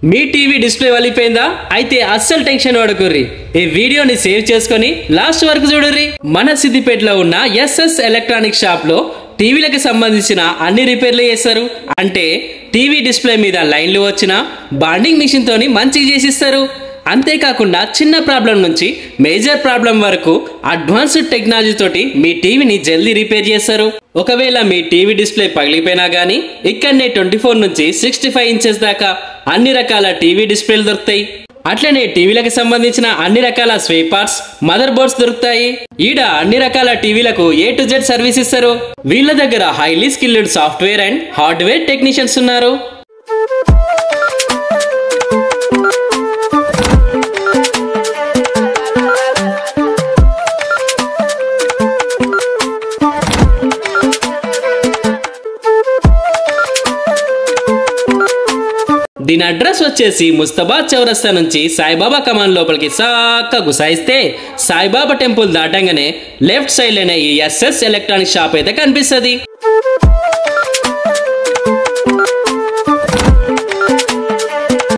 మీ TV display వలిపోయిందా? అయితే అస్సలు tension పడకుర్రి. ఈ వీడియోని సేవ్ చేసుకొని లాస్ట్ వరకు చూడుర్రి. మన సిద్దిపేటలో ఉన్న ఎస్ఎస్ ఎలక్ట్రానిక్ షాప్ లో టీవీలకు సంబంధించిన అన్ని రిపేర్లు చేస్తారు. అంటే టీవీ డిస్ప్లే మీద లైన్లు వచ్చినా బాండింగ్ మిషన్ తోని మంచిగా చేసిస్తారు. అంతేకాకుండా చిన్న ప్రాబ్లం నుంచి మేజర్ ప్రాబ్లం వరకు అడ్వాన్స్డ్ టెక్నాలజీ తోటి మీ టీవీని జల్దీ రిపేర్ చేస్తారు. ఒకవేళ మీ టీవీ డిస్ప్లే పగిలిపోయినా గానీ ఇక్కడనే 24 నుంచి 65 ఇంచెస్ దాకా అన్ని రకాల టీవీ డిస్ప్లేలు దొరుకుతాయి. అట్లనే టీవీలకు సంబంధించిన అన్ని రకాల స్పేర్ పార్ట్స్, మదర్ బోర్డ్స్ దొరుకుతాయి. ఈడ అన్ని రకాల టీవీలకు A to Z సర్వీస్ ఇస్తారు. వీళ్ళ దగ్గర highly skilled software and hardware technicians ఉన్నారు. దీని అడ్రస్ వచ్చేసి ముస్తాబాద్ చౌరస్తా నుంచి సాయిబాబా కమాన్ లోపలికి సాక్క గుసాయిస్తే సాయిబాబా టెంపుల్ దాటంగానే లెఫ్ట్ సైడ్ లోనే ఈ ఎస్ఎస్ ఎలక్ట్రానిక్ షాప్ అయితే కనిపిస్తుంది.